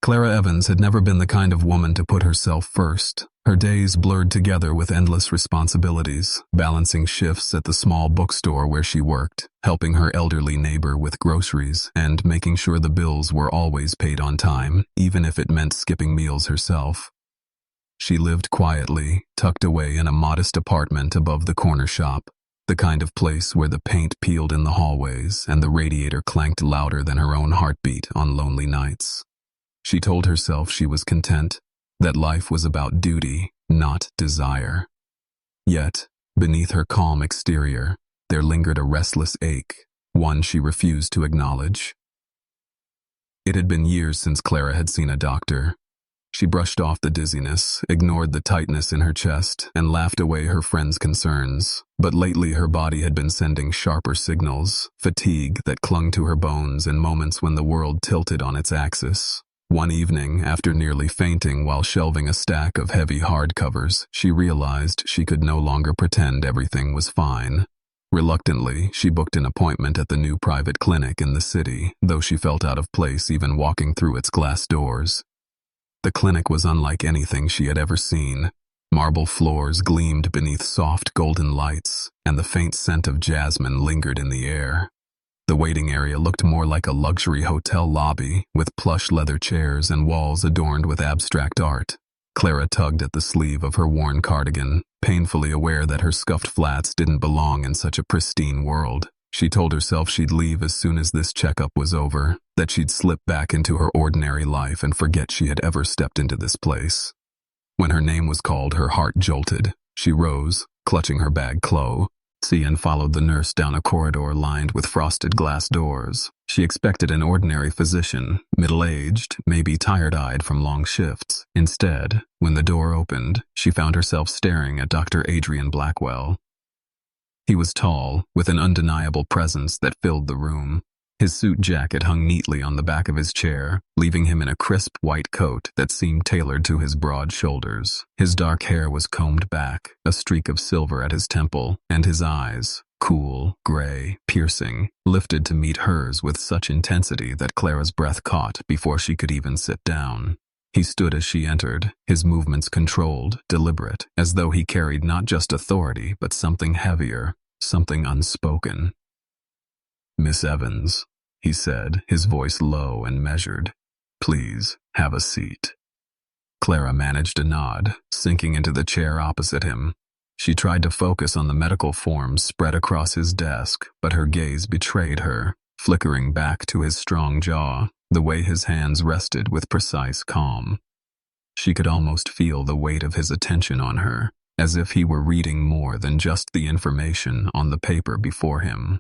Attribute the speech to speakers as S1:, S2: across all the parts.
S1: Clara Evans had never been the kind of woman to put herself first. Her days blurred together with endless responsibilities, balancing shifts at the small bookstore where she worked, helping her elderly neighbor with groceries, and making sure the bills were always paid on time, even if it meant skipping meals herself. She lived quietly, tucked away in a modest apartment above the corner shop, the kind of place where the paint peeled in the hallways and the radiator clanked louder than her own heartbeat on lonely nights. She told herself she was content, that life was about duty, not desire. Yet, beneath her calm exterior, there lingered a restless ache, one she refused to acknowledge. It had been years since Clara had seen a doctor. She brushed off the dizziness, ignored the tightness in her chest, and laughed away her friends' concerns. But lately her body had been sending sharper signals, fatigue that clung to her bones in moments when the world tilted on its axis. One evening, after nearly fainting while shelving a stack of heavy hardcovers, she realized she could no longer pretend everything was fine. Reluctantly, she booked an appointment at the new private clinic in the city, though she felt out of place even walking through its glass doors. The clinic was unlike anything she had ever seen. Marble floors gleamed beneath soft golden lights, and the faint scent of jasmine lingered in the air. The waiting area looked more like a luxury hotel lobby, with plush leather chairs and walls adorned with abstract art. Clara tugged at the sleeve of her worn cardigan, painfully aware that her scuffed flats didn't belong in such a pristine world. She told herself she'd leave as soon as this checkup was over, that she'd slip back into her ordinary life and forget she had ever stepped into this place. When her name was called, her heart jolted. She rose, clutching her bag close. And followed the nurse down a corridor lined with frosted glass doors. She expected an ordinary physician, middle-aged, maybe tired-eyed from long shifts. Instead, when the door opened, she found herself staring at Dr. Adrian Blackwell. He was tall, with an undeniable presence that filled the room. His suit jacket hung neatly on the back of his chair, leaving him in a crisp white coat that seemed tailored to his broad shoulders. His dark hair was combed back, a streak of silver at his temple, and his eyes, cool, gray, piercing, lifted to meet hers with such intensity that Clara's breath caught before she could even sit down. He stood as she entered, his movements controlled, deliberate, as though he carried not just authority but something heavier, something unspoken. "Miss Evans," he said, his voice low and measured. "Please, have a seat." Clara managed a nod, sinking into the chair opposite him. She tried to focus on the medical forms spread across his desk, but her gaze betrayed her, flickering back to his strong jaw, the way his hands rested with precise calm. She could almost feel the weight of his attention on her, as if he were reading more than just the information on the paper before him.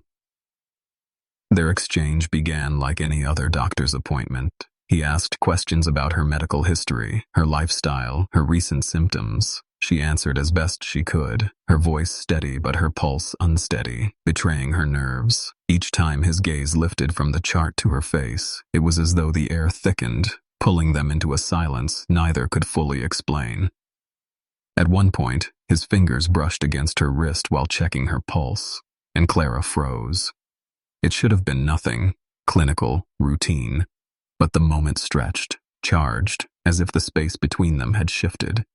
S1: Their exchange began like any other doctor's appointment. He asked questions about her medical history, her lifestyle, her recent symptoms. She answered as best she could, her voice steady but her pulse unsteady, betraying her nerves. Each time his gaze lifted from the chart to her face, it was as though the air thickened, pulling them into a silence neither could fully explain. At one point, his fingers brushed against her wrist while checking her pulse, and Clara froze. It should have been nothing, clinical, routine, but the moment stretched, charged, as if the space between them had shifted.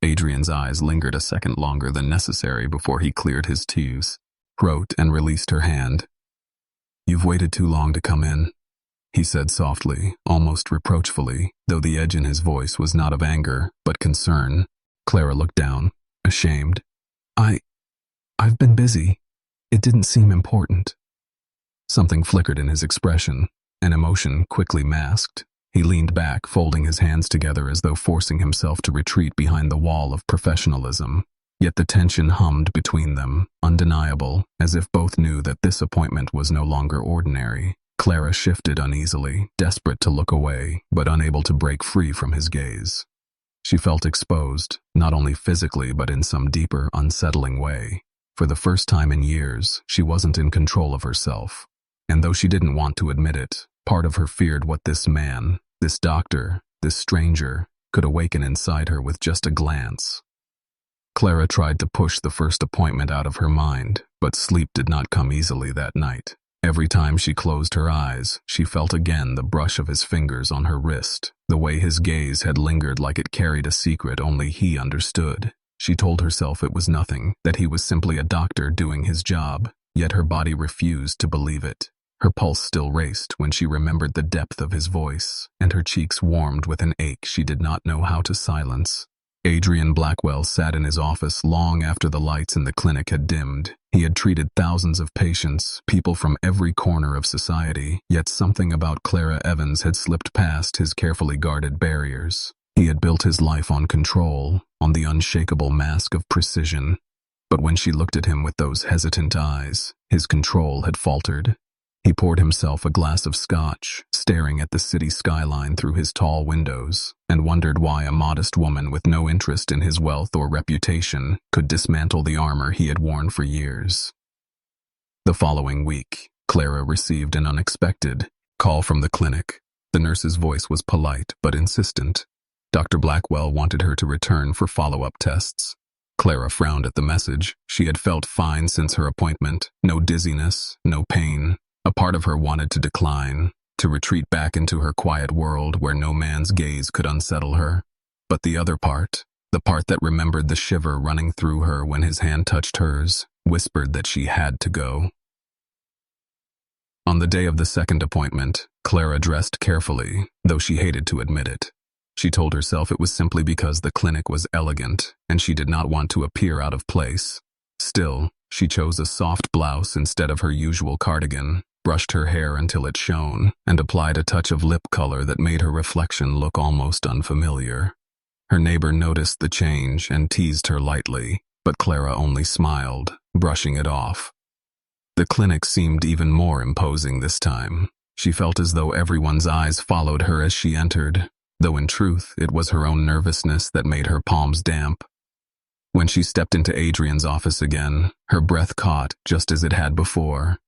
S1: Adrian's eyes lingered a second longer than necessary before he cleared his teeth, wrote and released her hand. "You've waited too long to come in," he said softly, almost reproachfully, though the edge in his voice was not of anger, but concern. Clara looked down, ashamed. I've been busy. It didn't seem important." Something flickered in his expression, an emotion quickly masked. He leaned back, folding his hands together as though forcing himself to retreat behind the wall of professionalism. Yet the tension hummed between them, undeniable, as if both knew that this appointment was no longer ordinary. Clara shifted uneasily, desperate to look away, but unable to break free from his gaze. She felt exposed, not only physically but in some deeper, unsettling way. For the first time in years, she wasn't in control of herself. And though she didn't want to admit it, part of her feared what this man, this doctor, this stranger, could awaken inside her with just a glance. Clara tried to push the first appointment out of her mind, but sleep did not come easily that night. Every time she closed her eyes, she felt again the brush of his fingers on her wrist, the way his gaze had lingered like it carried a secret only he understood. She told herself it was nothing, that he was simply a doctor doing his job, yet her body refused to believe it. Her pulse still raced when she remembered the depth of his voice, and her cheeks warmed with an ache she did not know how to silence. Adrian Blackwell sat in his office long after the lights in the clinic had dimmed. He had treated thousands of patients, people from every corner of society, yet something about Clara Evans had slipped past his carefully guarded barriers. He had built his life on control, on the unshakable mask of precision. But when she looked at him with those hesitant eyes, his control had faltered. He poured himself a glass of scotch, staring at the city skyline through his tall windows, and wondered why a modest woman with no interest in his wealth or reputation could dismantle the armor he had worn for years. The following week, Clara received an unexpected call from the clinic. The nurse's voice was polite but insistent. Dr. Blackwell wanted her to return for follow-up tests. Clara frowned at the message. She had felt fine since her appointment. No dizziness, no pain. A part of her wanted to decline, to retreat back into her quiet world where no man's gaze could unsettle her. But the other part, the part that remembered the shiver running through her when his hand touched hers, whispered that she had to go. On the day of the second appointment, Clara dressed carefully, though she hated to admit it. She told herself it was simply because the clinic was elegant, and she did not want to appear out of place. Still, she chose a soft blouse instead of her usual cardigan, brushed her hair until it shone, and applied a touch of lip color that made her reflection look almost unfamiliar. Her neighbor noticed the change and teased her lightly, but Clara only smiled, brushing it off. The clinic seemed even more imposing this time. She felt as though everyone's eyes followed her as she entered, though in truth it was her own nervousness that made her palms damp. When she stepped into Adrian's office again, her breath caught just as it had before.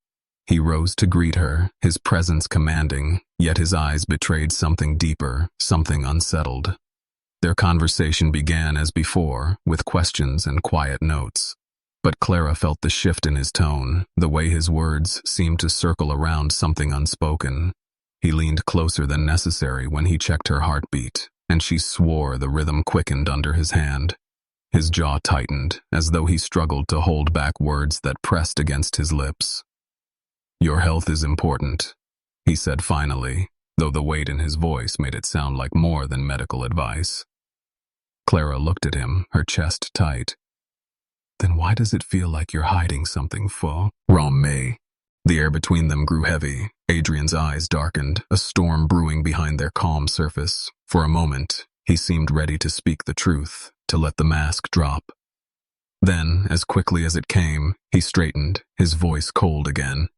S1: He rose to greet her, his presence commanding, yet his eyes betrayed something deeper, something unsettled. Their conversation began as before, with questions and quiet notes. But Clara felt the shift in his tone, the way his words seemed to circle around something unspoken. He leaned closer than necessary when he checked her heartbeat, and she swore the rhythm quickened under his hand. His jaw tightened, as though he struggled to hold back words that pressed against his lips. "Your health is important," he said finally, though the weight in his voice made it sound like more than medical advice. Clara looked at him, her chest tight. "Then why does it feel like you're hiding something, Fo?" May. The air between them grew heavy. Adrian's eyes darkened, a storm brewing behind their calm surface. For a moment, he seemed ready to speak the truth, to let the mask drop. Then, as quickly as it came, he straightened, his voice cold again.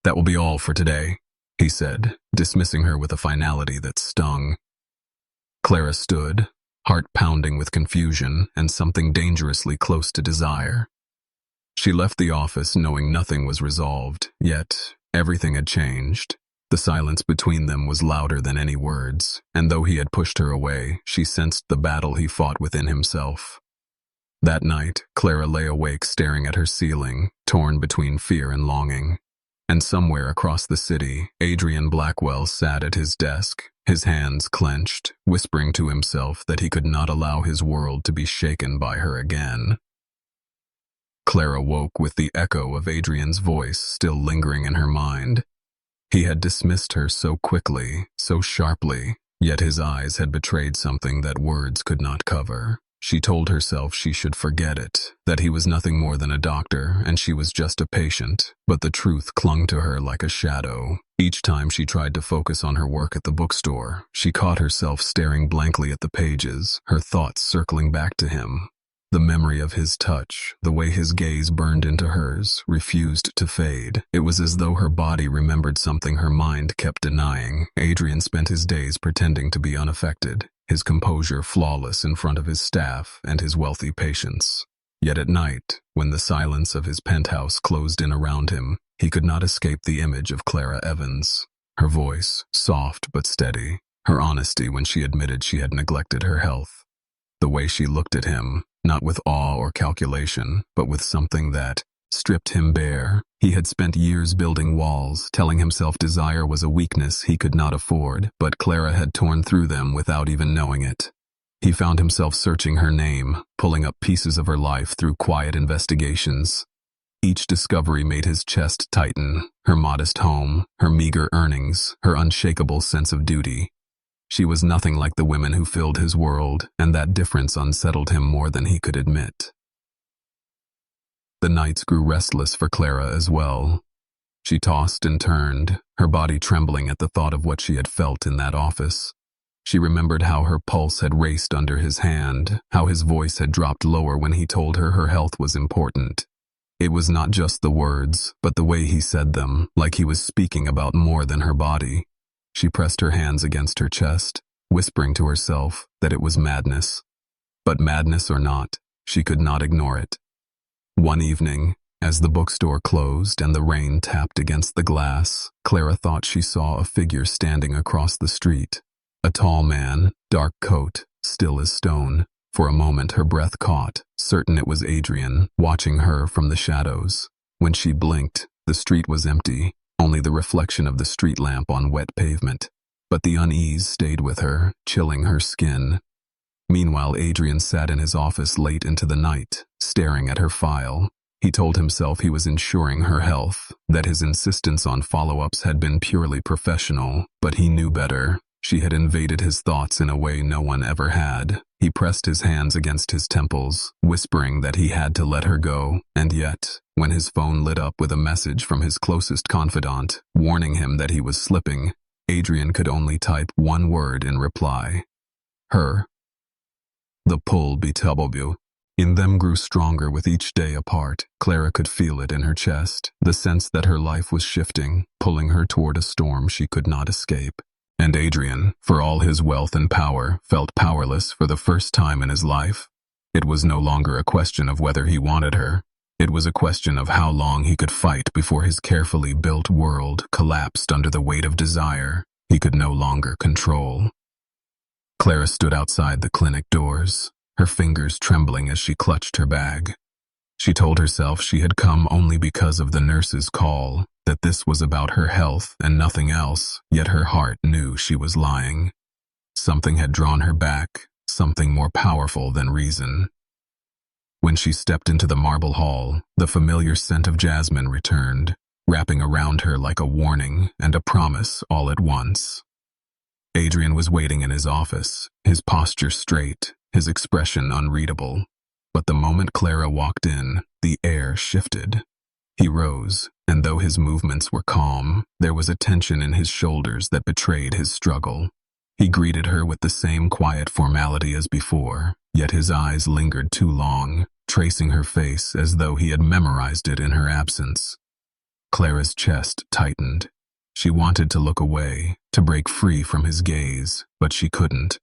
S1: "That will be all for today," he said, dismissing her with a finality that stung. Clara stood, heart pounding with confusion and something dangerously close to desire. She left the office knowing nothing was resolved, yet everything had changed. The silence between them was louder than any words, and though he had pushed her away, she sensed the battle he fought within himself. That night, Clara lay awake staring at her ceiling, torn between fear and longing. And somewhere across the city, Adrian Blackwell sat at his desk, his hands clenched, whispering to himself that he could not allow his world to be shaken by her again. Clara woke with the echo of Adrian's voice still lingering in her mind. He had dismissed her so quickly, so sharply, yet his eyes had betrayed something that words could not cover. She told herself she should forget it, that he was nothing more than a doctor and she was just a patient, but the truth clung to her like a shadow. Each time she tried to focus on her work at the bookstore, she caught herself staring blankly at the pages, her thoughts circling back to him. The memory of his touch, the way his gaze burned into hers, refused to fade. It was as though her body remembered something her mind kept denying. Adrian spent his days pretending to be unaffected, his composure flawless in front of his staff and his wealthy patients. Yet at night, when the silence of his penthouse closed in around him, he could not escape the image of Clara Evans. Her voice, soft but steady, her honesty when she admitted she had neglected her health. The way she looked at him, not with awe or calculation, but with something that, stripped him bare. He had spent years building walls, telling himself desire was a weakness he could not afford, but Clara had torn through them without even knowing it. He found himself searching her name, pulling up pieces of her life through quiet investigations. Each discovery made his chest tighten: her modest home, her meager earnings, her unshakable sense of duty. She was nothing like the women who filled his world, and that difference unsettled him more than he could admit. The nights grew restless for Clara as well. She tossed and turned, her body trembling at the thought of what she had felt in that office. She remembered how her pulse had raced under his hand, how his voice had dropped lower when he told her her health was important. It was not just the words, but the way he said them, like he was speaking about more than her body. She pressed her hands against her chest, whispering to herself that it was madness. But madness or not, she could not ignore it. One evening, as the bookstore closed and the rain tapped against the glass, Clara thought she saw a figure standing across the street. A tall man, dark coat, still as stone. For a moment her breath caught, certain it was Adrian, watching her from the shadows. When she blinked, the street was empty, only the reflection of the street lamp on wet pavement. But the unease stayed with her, chilling her skin. Meanwhile, Adrian sat in his office late into the night, staring at her file. He told himself he was ensuring her health, that his insistence on follow-ups had been purely professional, but he knew better. She had invaded his thoughts in a way no one ever had. He pressed his hands against his temples, whispering that he had to let her go, and yet, when his phone lit up with a message from his closest confidant, warning him that he was slipping, Adrian could only type one word in reply: her. The pull betrayal in them grew stronger with each day apart. Clara could feel it in her chest, the sense that her life was shifting, pulling her toward a storm she could not escape. And Adrian, for all his wealth and power, felt powerless for the first time in his life. It was no longer a question of whether he wanted her. It was a question of how long he could fight before his carefully built world collapsed under the weight of desire he could no longer control. Clara stood outside the clinic doors, her fingers trembling as she clutched her bag. She told herself she had come only because of the nurse's call, that this was about her health and nothing else, yet her heart knew she was lying. Something had drawn her back, something more powerful than reason. When she stepped into the marble hall, the familiar scent of jasmine returned, wrapping around her like a warning and a promise all at once. Adrian was waiting in his office, his posture straight, his expression unreadable. But the moment Clara walked in, the air shifted. He rose, and though his movements were calm, there was a tension in his shoulders that betrayed his struggle. He greeted her with the same quiet formality as before, yet his eyes lingered too long, tracing her face as though he had memorized it in her absence. Clara's chest tightened. She wanted to look away, to break free from his gaze, but she couldn't.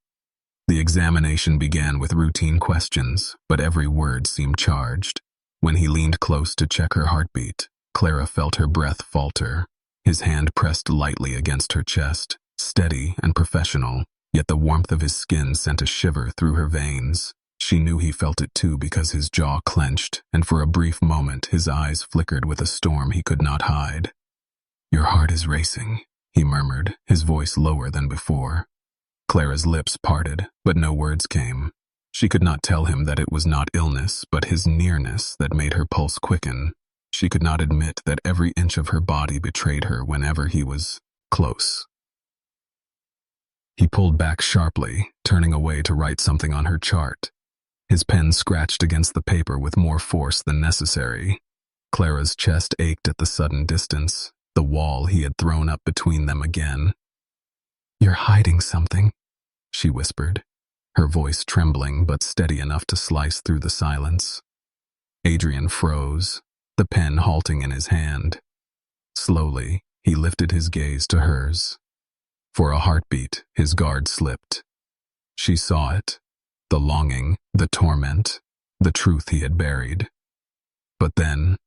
S1: The examination began with routine questions, but every word seemed charged. When he leaned close to check her heartbeat, Clara felt her breath falter. His hand pressed lightly against her chest, steady and professional, yet the warmth of his skin sent a shiver through her veins. She knew he felt it too because his jaw clenched, and for a brief moment his eyes flickered with a storm he could not hide. "Your heart is racing," he murmured, his voice lower than before. Clara's lips parted, but no words came. She could not tell him that it was not illness, but his nearness that made her pulse quicken. She could not admit that every inch of her body betrayed her whenever he was close. He pulled back sharply, turning away to write something on her chart. His pen scratched against the paper with more force than necessary. Clara's chest ached at the sudden distance, the wall he had thrown up between them again. "You're hiding something," she whispered, her voice trembling but steady enough to slice through the silence. Adrian froze, the pen halting in his hand. Slowly, he lifted his gaze to hers. For a heartbeat, his guard slipped. She saw it, the longing, the torment, the truth he had buried. But then,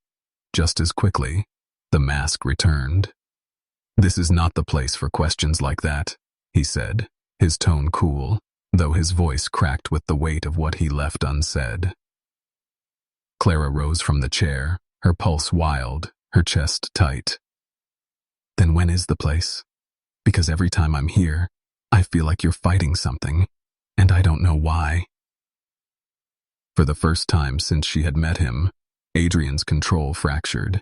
S1: just as quickly, the mask returned. "This is not the place for questions like that," he said, his tone cool, though his voice cracked with the weight of what he left unsaid. Clara rose from the chair, her pulse wild, her chest tight. Then when is the place? Because every time I'm here, I feel like you're fighting something, and I don't know why. For the first time since she had met him, Adrian's control fractured.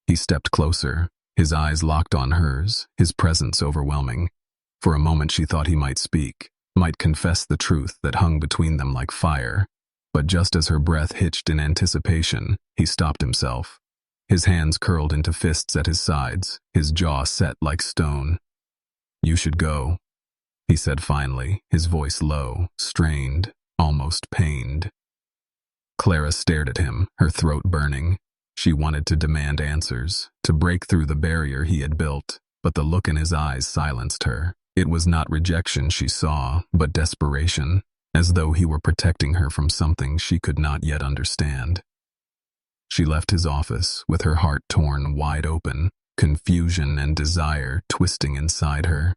S1: He stepped closer, his eyes locked on hers, his presence overwhelming. For a moment she thought he might speak, might confess the truth that hung between them like fire. But just as her breath hitched in anticipation, he stopped himself. His hands curled into fists at his sides, his jaw set like stone. "You should go," he said finally, his voice low, strained, almost pained. Clara stared at him, her throat burning. She wanted to demand answers, to break through the barrier he had built, but the look in his eyes silenced her. It was not rejection she saw, but desperation, as though he were protecting her from something she could not yet understand. She left his office with her heart torn wide open, confusion and desire twisting inside her.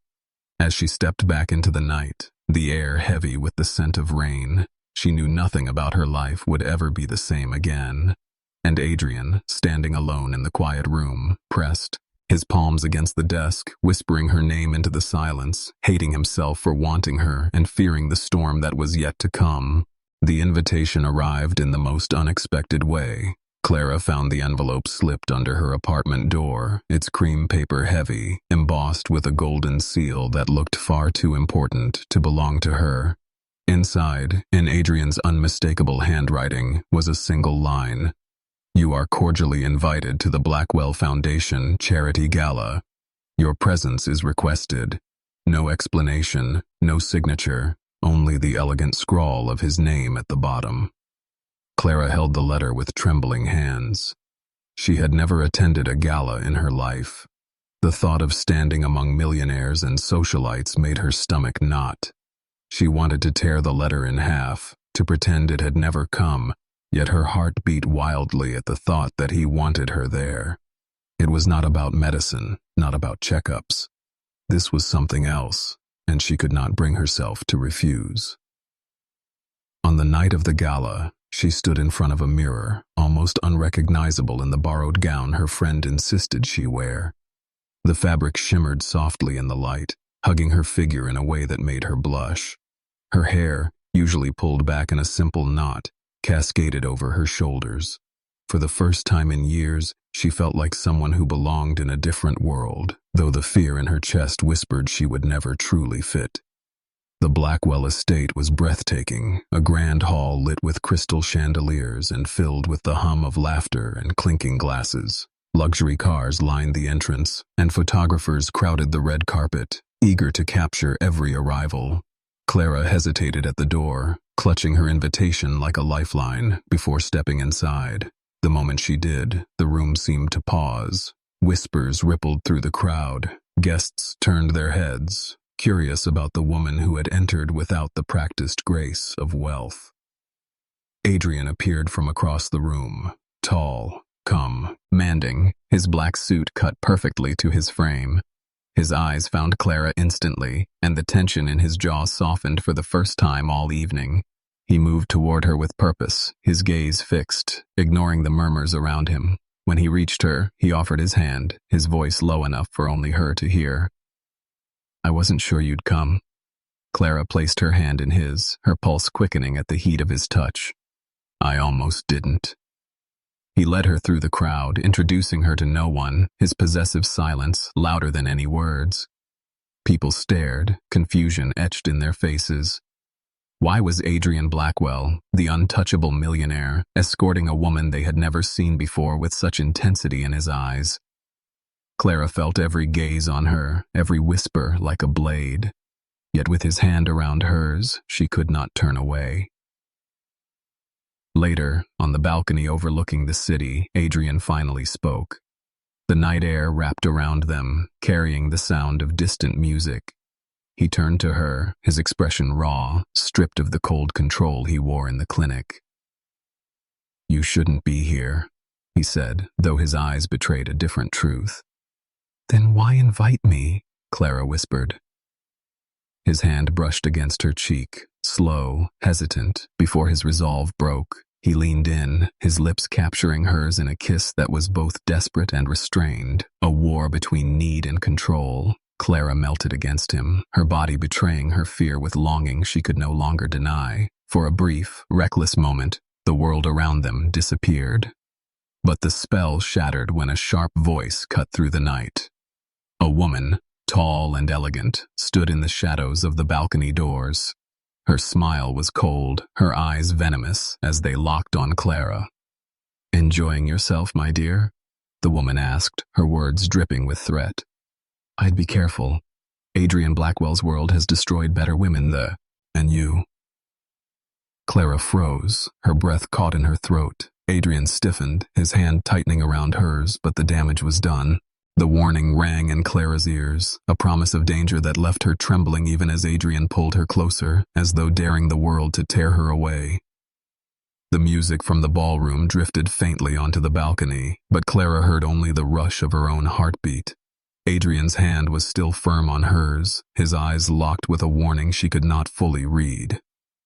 S1: As she stepped back into the night, the air heavy with the scent of rain, she knew nothing about her life would ever be the same again. And Adrian, standing alone in the quiet room, pressed, his palms against the desk, whispering her name into the silence, hating himself for wanting her and fearing the storm that was yet to come. The invitation arrived in the most unexpected way. Clara found the envelope slipped under her apartment door, its cream paper heavy, embossed with a golden seal that looked far too important to belong to her. Inside, in Adrian's unmistakable handwriting, was a single line. "You are cordially invited to the Blackwell Foundation Charity Gala. Your presence is requested." No explanation, no signature, only the elegant scrawl of his name at the bottom. Clara held the letter with trembling hands. She had never attended a gala in her life. The thought of standing among millionaires and socialites made her stomach knot. She wanted to tear the letter in half, to pretend it had never come, yet her heart beat wildly at the thought that he wanted her there. It was not about medicine, not about checkups. This was something else, and she could not bring herself to refuse. On the night of the gala, she stood in front of a mirror, almost unrecognizable in the borrowed gown her friend insisted she wear. The fabric shimmered softly in the light, hugging her figure in a way that made her blush. Her hair, usually pulled back in a simple knot, cascaded over her shoulders. For the first time in years, she felt like someone who belonged in a different world, though the fear in her chest whispered she would never truly fit. The Blackwell estate was breathtaking, a grand hall lit with crystal chandeliers and filled with the hum of laughter and clinking glasses. Luxury cars lined the entrance, and photographers crowded the red carpet, eager to capture every arrival. Clara hesitated at the door, clutching her invitation like a lifeline before stepping inside. The moment she did, the room seemed to pause. Whispers rippled through the crowd. Guests turned their heads, curious about the woman who had entered without the practiced grace of wealth. Adrian appeared from across the room, tall, commanding, his black suit cut perfectly to his frame. His eyes found Clara instantly, and the tension in his jaw softened for the first time all evening. He moved toward her with purpose, his gaze fixed, ignoring the murmurs around him. When he reached her, he offered his hand, his voice low enough for only her to hear. "I wasn't sure you'd come." Clara placed her hand in his, her pulse quickening at the heat of his touch. "I almost didn't." He led her through the crowd, introducing her to no one, his possessive silence louder than any words. People stared, confusion etched in their faces. Why was Adrian Blackwell, the untouchable millionaire, escorting a woman they had never seen before with such intensity in his eyes? Clara felt every gaze on her, every whisper like a blade. Yet with his hand around hers, she could not turn away. Later, on the balcony overlooking the city, Adrian finally spoke. The night air wrapped around them, carrying the sound of distant music. He turned to her, his expression raw, stripped of the cold control he wore in the clinic. "You shouldn't be here," he said, though his eyes betrayed a different truth. "Then why invite me?" Clara whispered. His hand brushed against her cheek, slow, hesitant, before his resolve broke. He leaned in, his lips capturing hers in a kiss that was both desperate and restrained, a war between need and control. Clara melted against him, her body betraying her fear with longing she could no longer deny. For a brief, reckless moment, the world around them disappeared. But the spell shattered when a sharp voice cut through the night. A woman, tall and elegant, stood in the shadows of the balcony doors. Her smile was cold, her eyes venomous as they locked on Clara. "Enjoying yourself, my dear?" the woman asked, her words dripping with threat. "I'd be careful. Adrian Blackwell's world has destroyed better women, and you." Clara froze, her breath caught in her throat. Adrian stiffened, his hand tightening around hers, but the damage was done. The warning rang in Clara's ears, a promise of danger that left her trembling even as Adrian pulled her closer, as though daring the world to tear her away. The music from the ballroom drifted faintly onto the balcony, but Clara heard only the rush of her own heartbeat. Adrian's hand was still firm on hers, his eyes locked with a warning she could not fully read.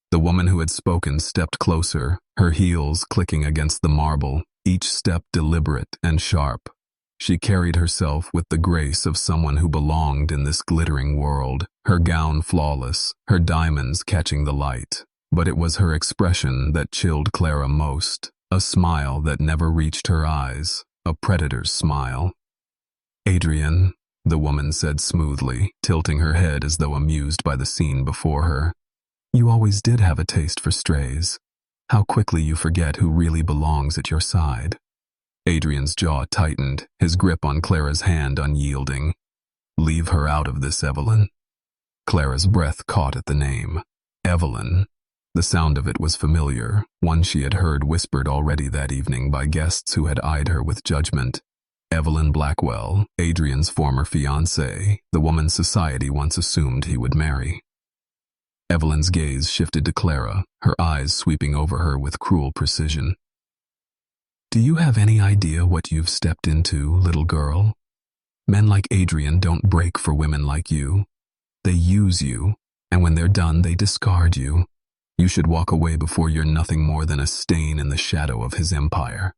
S1: The woman who had spoken stepped closer, her heels clicking against the marble, each step deliberate and sharp. She carried herself with the grace of someone who belonged in this glittering world, her gown flawless, her diamonds catching the light. But it was her expression that chilled Clara most, a smile that never reached her eyes, a predator's smile. "Adrian," the woman said smoothly, tilting her head as though amused by the scene before her. "You always did have a taste for strays. How quickly you forget who really belongs at your side." Adrian's jaw tightened, his grip on Clara's hand unyielding. "Leave her out of this, Evelyn." Clara's breath caught at the name. Evelyn. The sound of it was familiar, one she had heard whispered already that evening by guests who had eyed her with judgment. Evelyn Blackwell, Adrian's former fiancée, the woman society once assumed he would marry. Evelyn's gaze shifted to Clara, her eyes sweeping over her with cruel precision. "Do you have any idea what you've stepped into, little girl? Men like Adrian don't break for women like you. They use you, and when they're done, they discard you. You should walk away before you're nothing more than a stain in the shadow of his empire."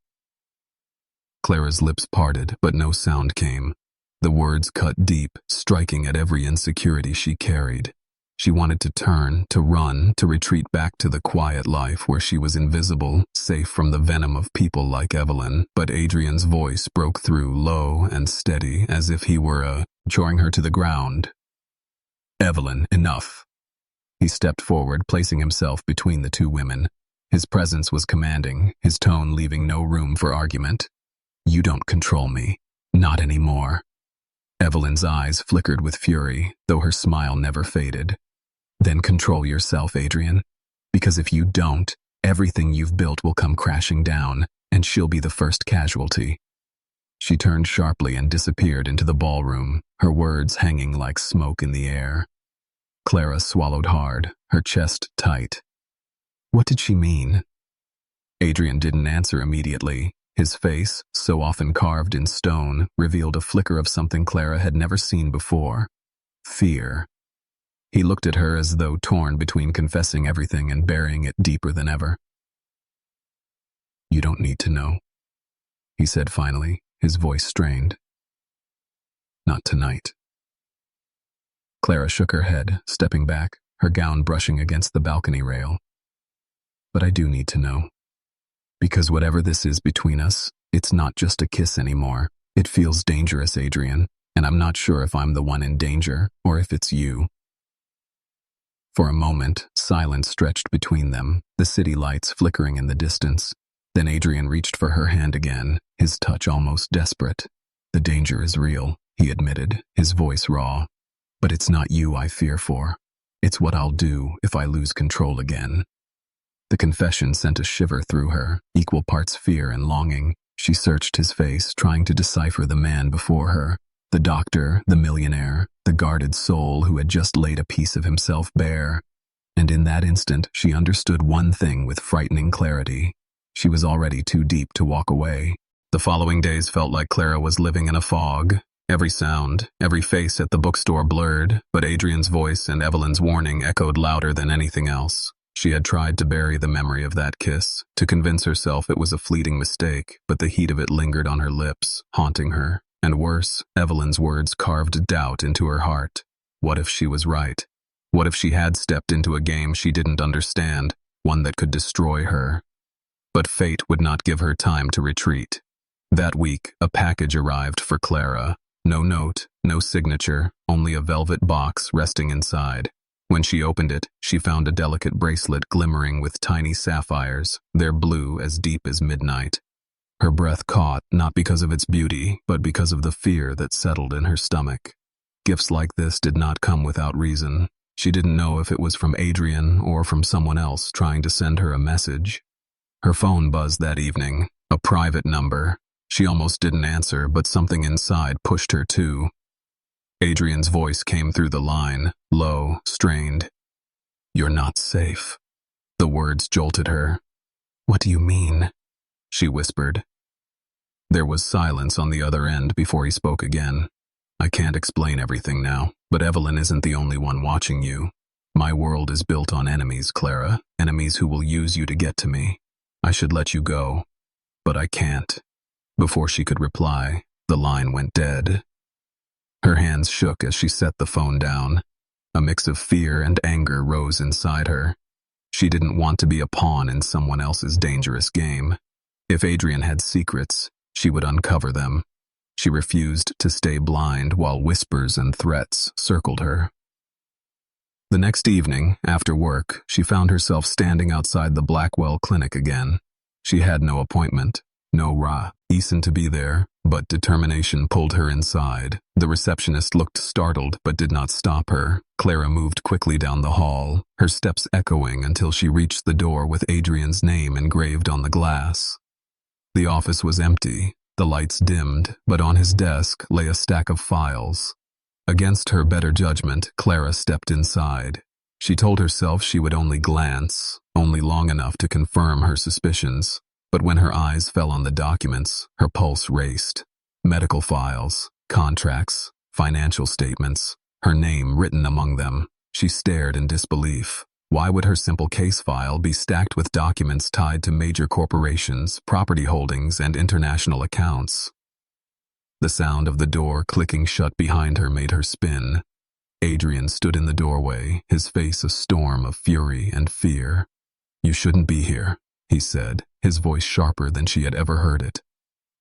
S1: Clara's lips parted, but no sound came. The words cut deep, striking at every insecurity she carried. She wanted to turn, to run, to retreat back to the quiet life where she was invisible, safe from the venom of people like Evelyn, but Adrian's voice broke through, low and steady, as if he were drawing her to the ground. "Evelyn, enough." He stepped forward, placing himself between the two women. His presence was commanding, his tone leaving no room for argument. "You don't control me. Not anymore." Evelyn's eyes flickered with fury, though her smile never faded. "Then control yourself, Adrian. Because if you don't, everything you've built will come crashing down, and she'll be the first casualty." She turned sharply and disappeared into the ballroom, her words hanging like smoke in the air. Clara swallowed hard, her chest tight. What did she mean? Adrian didn't answer immediately. His face, so often carved in stone, revealed a flicker of something Clara had never seen before. Fear. He looked at her as though torn between confessing everything and burying it deeper than ever. "You don't need to know," he said finally, his voice strained. "Not tonight." Clara shook her head, stepping back, her gown brushing against the balcony rail. "But I do need to know. Because whatever this is between us, it's not just a kiss anymore. It feels dangerous, Adrian, and I'm not sure if I'm the one in danger or if it's you." For a moment, silence stretched between them, the city lights flickering in the distance. Then Adrian reached for her hand again, his touch almost desperate. "The danger is real," he admitted, his voice raw. "But it's not you I fear for. It's what I'll do if I lose control again." The confession sent a shiver through her, equal parts fear and longing. She searched his face, trying to decipher the man before her. The doctor, the millionaire, the guarded soul who had just laid a piece of himself bare. And in that instant, she understood one thing with frightening clarity. She was already too deep to walk away. The following days felt like Clara was living in a fog. Every sound, every face at the bookstore blurred, but Adrian's voice and Evelyn's warning echoed louder than anything else. She had tried to bury the memory of that kiss, to convince herself it was a fleeting mistake, but the heat of it lingered on her lips, haunting her. And worse, Evelyn's words carved doubt into her heart. What if she was right? What if she had stepped into a game she didn't understand, one that could destroy her? But fate would not give her time to retreat. That week, a package arrived for Clara. No note, no signature, only a velvet box resting inside. When she opened it, she found a delicate bracelet glimmering with tiny sapphires, their blue as deep as midnight. Her breath caught, not because of its beauty, but because of the fear that settled in her stomach. Gifts like this did not come without reason. She didn't know if it was from Adrian or from someone else trying to send her a message. Her phone buzzed that evening, a private number. She almost didn't answer, but something inside pushed her to. Adrian's voice came through the line, low, strained. "You're not safe." The words jolted her. "What do you mean?" she whispered. There was silence on the other end before he spoke again. "I can't explain everything now, but Evelyn isn't the only one watching you. My world is built on enemies, Clara, enemies who will use you to get to me. I should let you go, but I can't." Before she could reply, the line went dead. Her hands shook as she set the phone down. A mix of fear and anger rose inside her. She didn't want to be a pawn in someone else's dangerous game. If Adrian had secrets, she would uncover them. She refused to stay blind while whispers and threats circled her. The next evening, after work, she found herself standing outside the Blackwell Clinic again. She had no appointment, no reason to be there, but determination pulled her inside. The receptionist looked startled but did not stop her. Clara moved quickly down the hall, her steps echoing until she reached the door with Adrian's name engraved on the glass. The office was empty, the lights dimmed, but on his desk lay a stack of files. Against her better judgment, Clara stepped inside. She told herself she would only glance, only long enough to confirm her suspicions. But when her eyes fell on the documents, her pulse raced. Medical files, contracts, financial statements, her name written among them. She stared in disbelief. Why would her simple case file be stacked with documents tied to major corporations, property holdings, and international accounts? The sound of the door clicking shut behind her made her spin. Adrian stood in the doorway, his face a storm of fury and fear. "You shouldn't be here," he said, his voice sharper than she had ever heard it.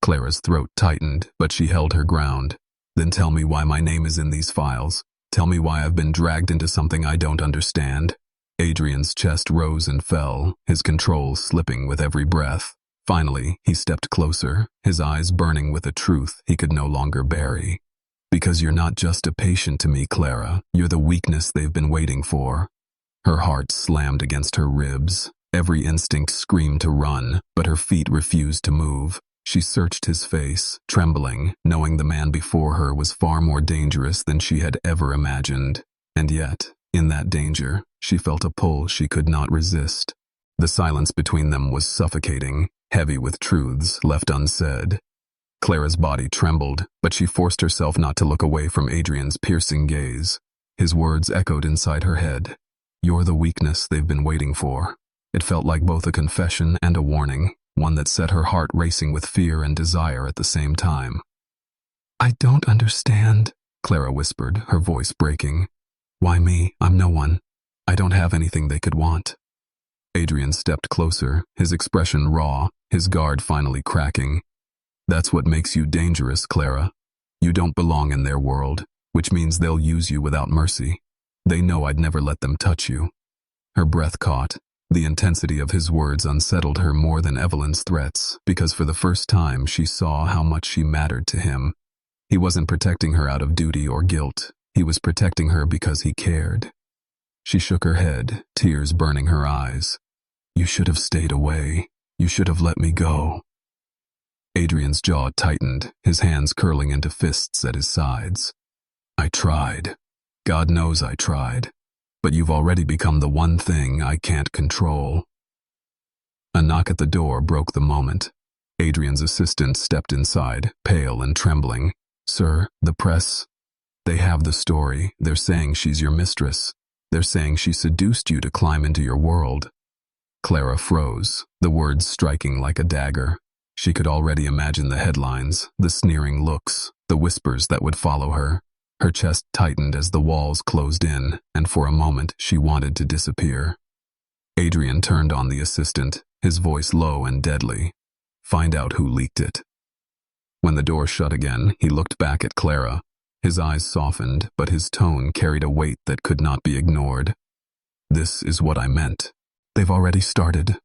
S1: Clara's throat tightened, but she held her ground. "Then tell me why my name is in these files. Tell me why I've been dragged into something I don't understand." Adrian's chest rose and fell, his control slipping with every breath. Finally, he stepped closer, his eyes burning with a truth he could no longer bury. "Because you're not just a patient to me, Clara. You're the weakness they've been waiting for." Her heart slammed against her ribs. Every instinct screamed to run, but her feet refused to move. She searched his face, trembling, knowing the man before her was far more dangerous than she had ever imagined. And yet, in that danger, she felt a pull she could not resist. The silence between them was suffocating, heavy with truths left unsaid. Clara's body trembled, but she forced herself not to look away from Adrian's piercing gaze. His words echoed inside her head. "You're the weakness they've been waiting for." It felt like both a confession and a warning, one that set her heart racing with fear and desire at the same time. "I don't understand," Clara whispered, her voice breaking. "Why me? I'm no one. I don't have anything they could want." Adrian stepped closer, his expression raw, his guard finally cracking. "That's what makes you dangerous, Clara. You don't belong in their world, which means they'll use you without mercy. They know I'd never let them touch you." Her breath caught. The intensity of his words unsettled her more than Evelyn's threats, because for the first time she saw how much she mattered to him. He wasn't protecting her out of duty or guilt. He was protecting her because he cared. She shook her head, tears burning her eyes. "You should have stayed away. You should have let me go." Adrian's jaw tightened, his hands curling into fists at his sides. "I tried. God knows I tried. But you've already become the one thing I can't control." A knock at the door broke the moment. Adrian's assistant stepped inside, pale and trembling. "Sir, the press. They have the story. They're saying she's your mistress." They're saying she seduced you to climb into your world." Clara froze, the words striking like a dagger. She could already imagine the headlines, the sneering looks, the whispers that would follow her. Her chest tightened as the walls closed in, and for a moment she wanted to disappear. Adrian turned on the assistant, his voice low and deadly. "Find out who leaked it." When the door shut again, he looked back at Clara. His eyes softened, but his tone carried a weight that could not be ignored. "This is what I meant. They've already started."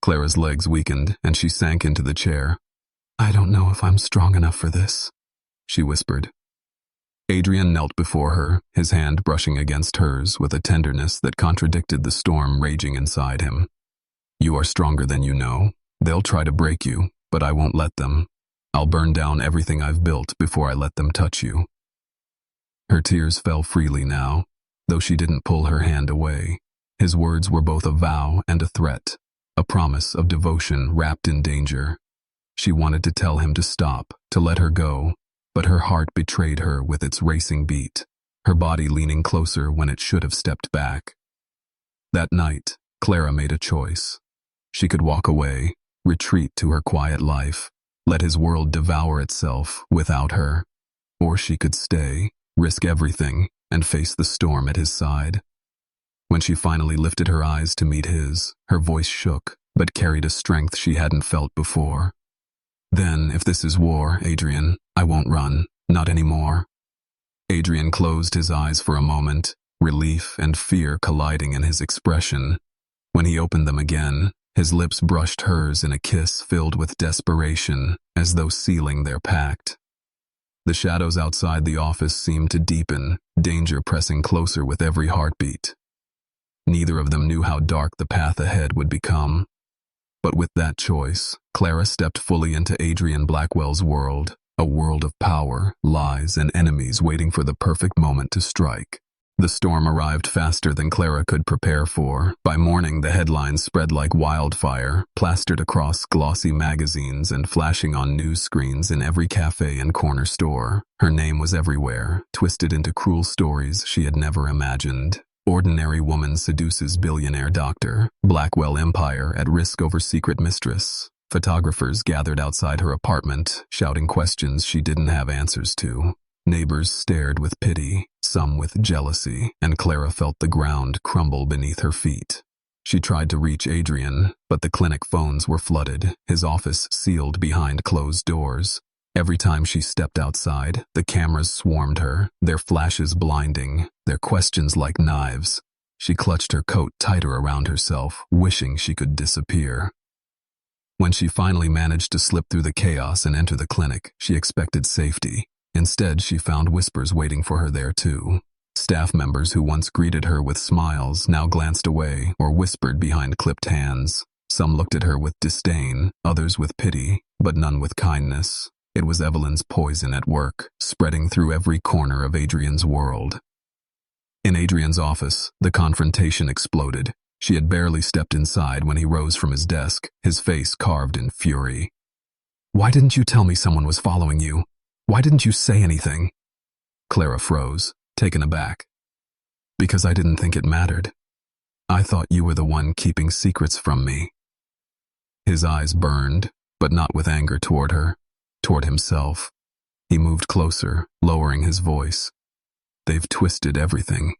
S1: Clara's legs weakened, and she sank into the chair. "I don't know if I'm strong enough for this," she whispered. Adrian knelt before her, his hand brushing against hers with a tenderness that contradicted the storm raging inside him. "You are stronger than you know. They'll try to break you, but I won't let them. I'll burn down everything I've built before I let them touch you." Her tears fell freely now, though she didn't pull her hand away. His words were both a vow and a threat, a promise of devotion wrapped in danger. She wanted to tell him to stop, to let her go, but her heart betrayed her with its racing beat, her body leaning closer when it should have stepped back. That night, Clara made a choice. She could walk away, retreat to her quiet life, let his world devour itself without her. Or she could stay, risk everything, and face the storm at his side. When she finally lifted her eyes to meet his, her voice shook, but carried a strength she hadn't felt before. "Then, if this is war, Adrian, I won't run, not anymore." Adrian closed his eyes for a moment, relief and fear colliding in his expression. When he opened them again, his lips brushed hers in a kiss filled with desperation, as though sealing their pact. The shadows outside the office seemed to deepen, danger pressing closer with every heartbeat. Neither of them knew how dark the path ahead would become. But with that choice, Clara stepped fully into Adrian Blackwell's world, a world of power, lies, and enemies waiting for the perfect moment to strike. The storm arrived faster than Clara could prepare for. By morning, the headlines spread like wildfire, plastered across glossy magazines and flashing on news screens in every cafe and corner store. Her name was everywhere, twisted into cruel stories she had never imagined. Ordinary woman seduces billionaire doctor. Blackwell empire at risk over secret mistress. Photographers gathered outside her apartment, shouting questions she didn't have answers to. Neighbors stared with pity, some with jealousy, and Clara felt the ground crumble beneath her feet. She tried to reach Adrian, but the clinic phones were flooded, his office sealed behind closed doors. Every time she stepped outside, the cameras swarmed her, their flashes blinding, their questions like knives. She clutched her coat tighter around herself, wishing she could disappear. When she finally managed to slip through the chaos and enter the clinic, she expected safety. Instead, she found whispers waiting for her there too. Staff members who once greeted her with smiles now glanced away or whispered behind clipped hands. Some looked at her with disdain, others with pity, but none with kindness. It was Evelyn's poison at work, spreading through every corner of Adrian's world. In Adrian's office, the confrontation exploded. She had barely stepped inside when he rose from his desk, his face carved in fury. "Why didn't you tell me someone was following you? Why didn't you say anything?" Clara froze, taken aback. "Because I didn't think it mattered. I thought you were the one keeping secrets from me." His eyes burned, but not with anger toward her, toward himself. He moved closer, lowering his voice. "They've twisted everything.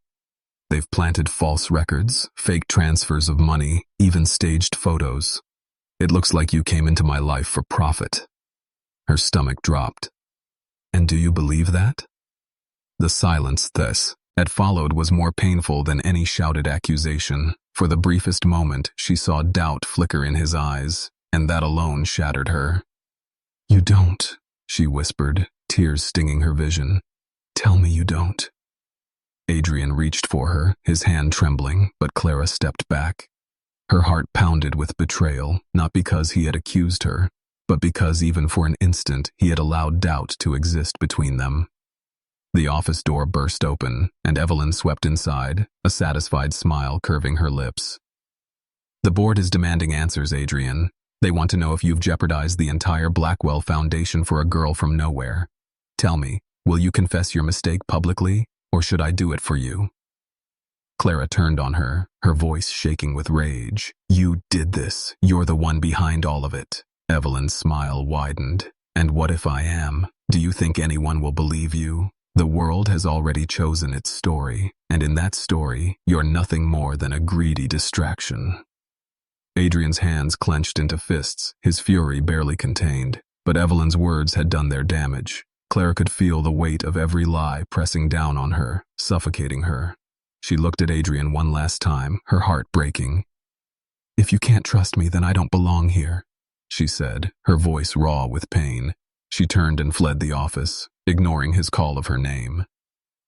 S1: They've planted false records, fake transfers of money, even staged photos. It looks like you came into my life for profit." Her stomach dropped. "And do you believe that?" The silence that followed was more painful than any shouted accusation. For the briefest moment, she saw doubt flicker in his eyes, and that alone shattered her. "You don't," she whispered, tears stinging her vision. "Tell me you don't." Adrian reached for her, his hand trembling, but Clara stepped back. Her heart pounded with betrayal, not because he had accused her, but because even for an instant he had allowed doubt to exist between them. The office door burst open, and Evelyn swept inside, a satisfied smile curving her lips. "The board is demanding answers, Adrian. They want to know if you've jeopardized the entire Blackwell Foundation for a girl from nowhere. Tell me, will you confess your mistake publicly, or should I do it for you?" Clara turned on her, her voice shaking with rage. "You did this. You're the one behind all of it." Evelyn's smile widened. "And what if I am? Do you think anyone will believe you? The world has already chosen its story, and in that story, you're nothing more than a greedy distraction." Adrian's hands clenched into fists, his fury barely contained. But Evelyn's words had done their damage. Clara could feel the weight of every lie pressing down on her, suffocating her. She looked at Adrian one last time, her heart breaking. "If you can't trust me, then I don't belong here," she said, her voice raw with pain. She turned and fled the office, ignoring his call of her name.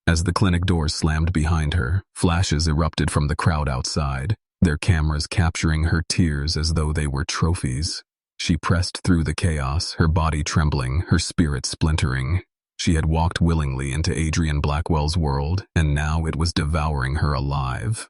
S1: As the clinic doors slammed behind her, flashes erupted from the crowd outside, their cameras capturing her tears as though they were trophies. She pressed through the chaos, her body trembling, her spirit splintering. She had walked willingly into Adrian Blackwell's world, and now it was devouring her alive.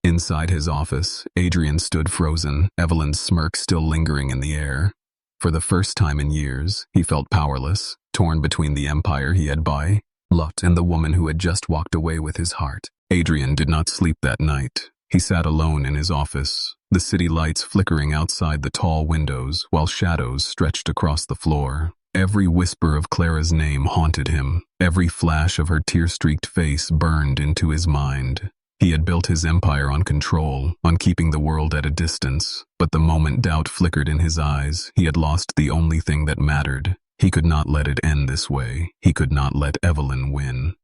S1: Inside his office, Adrian stood frozen, Evelyn's smirk still lingering in the air. For the first time in years, he felt powerless, torn between the empire he had built and the woman who had just walked away with his heart. Adrian did not sleep that night. He sat alone in his office, the city lights flickering outside the tall windows while shadows stretched across the floor. Every whisper of Clara's name haunted him. Every flash of her tear-streaked face burned into his mind. He had built his empire on control, on keeping the world at a distance, but the moment doubt flickered in his eyes, he had lost the only thing that mattered. He could not let it end this way. He could not let Evelyn win.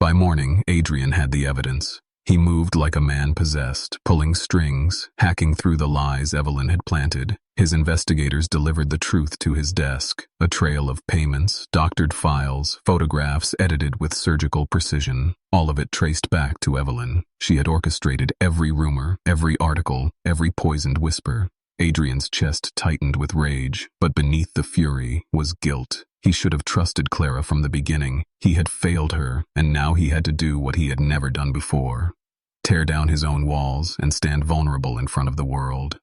S1: By morning, Adrian had the evidence. He moved like a man possessed, pulling strings, hacking through the lies Evelyn had planted. His investigators delivered the truth to his desk, a trail of payments, doctored files, photographs edited with surgical precision, all of it traced back to Evelyn. She had orchestrated every rumor, every article, every poisoned whisper. Adrian's chest tightened with rage, but beneath the fury was guilt. He should have trusted Clara from the beginning. He had failed her, and now he had to do what he had never done before. Tear down his own walls and stand vulnerable in front of the world.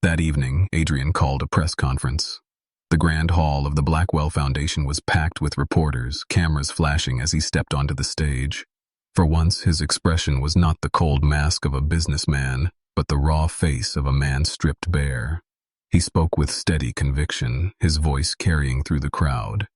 S1: That evening, Adrian called a press conference. The grand hall of the Blackwell Foundation was packed with reporters, cameras flashing as he stepped onto the stage. For once, his expression was not the cold mask of a businessman, but the raw face of a man stripped bare. He spoke with steady conviction, his voice carrying through the crowd.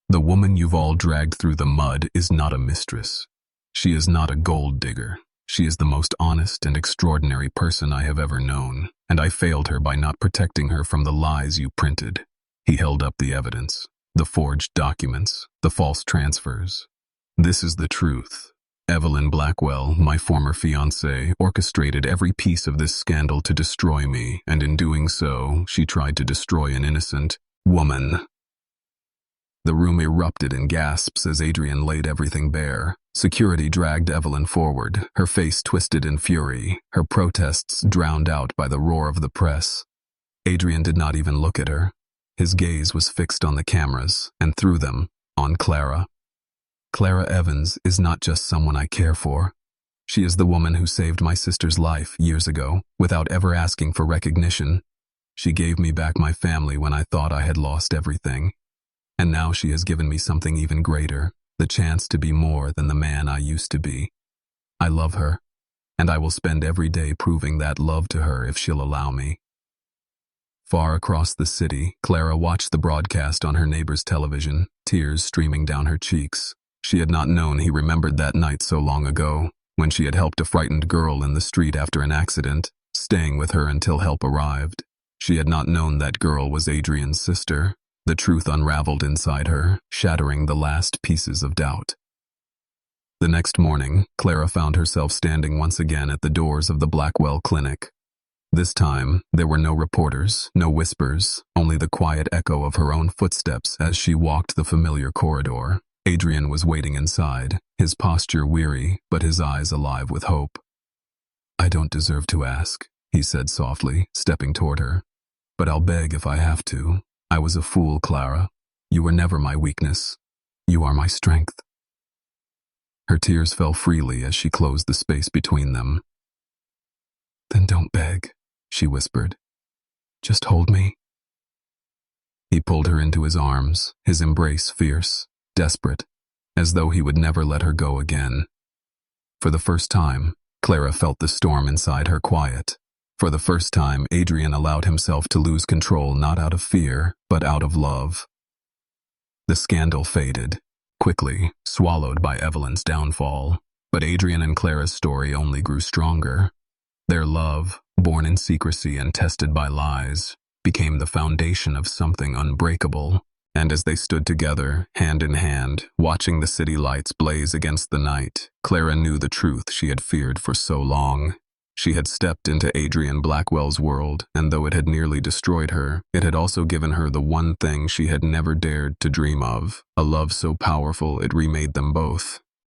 S1: "The woman you've all dragged through the mud is not a mistress. She is not a gold digger. She is the most honest and extraordinary person I have ever known, and I failed her by not protecting her from the lies you printed." He held up the evidence, the forged documents, the false transfers. "This is the truth. Evelyn Blackwell, my former fiancée, orchestrated every piece of this scandal to destroy me, and in doing so, she tried to destroy an innocent woman." The room erupted in gasps as Adrian laid everything bare. Security dragged Evelyn forward, her face twisted in fury, her protests drowned out by the roar of the press. Adrian did not even look at her. His gaze was fixed on the cameras, and through them, on Clara. "Clara Evans is not just someone I care for. She is the woman who saved my sister's life years ago, without ever asking for recognition. She gave me back my family when I thought I had lost everything. And now she has given me something even greater, the chance to be more than the man I used to be. I love her, and I will spend every day proving that love to her if she'll allow me." Far across the city, Clara watched the broadcast on her neighbor's television, tears streaming down her cheeks. She had not known he remembered that night so long ago, when she had helped a frightened girl in the street after an accident, staying with her until help arrived. She had not known that girl was Adrian's sister. The truth unraveled inside her, shattering the last pieces of doubt. The next morning, Clara found herself standing once again at the doors of the Blackwell Clinic. This time, there were no reporters, no whispers, only the quiet echo of her own footsteps as she walked the familiar corridor. Adrian was waiting inside, his posture weary, but his eyes alive with hope. "I don't deserve to ask," he said softly, stepping toward her. "But I'll beg if I have to. I was a fool, Clara. You were never my weakness. You are my strength." Her tears fell freely as she closed the space between them. "Then don't beg," she whispered. "Just hold me." He pulled her into his arms, his embrace fierce, desperate. as though he would never let her go again. For the first time, Clara felt the storm inside her quiet. For the first time, Adrian allowed himself to lose control not out of fear, but out of love. The scandal faded, quickly, swallowed by Evelyn's downfall. But Adrian and Clara's story only grew stronger. Their love, born in secrecy and tested by lies, became the foundation of something unbreakable. And as they stood together, hand in hand, watching the city lights blaze against the night, Clara knew the truth she had feared for so long. She had stepped into Adrian Blackwell's world, and though it had nearly destroyed her, it had also given her the one thing she had never dared to dream of, a love so powerful it remade them both.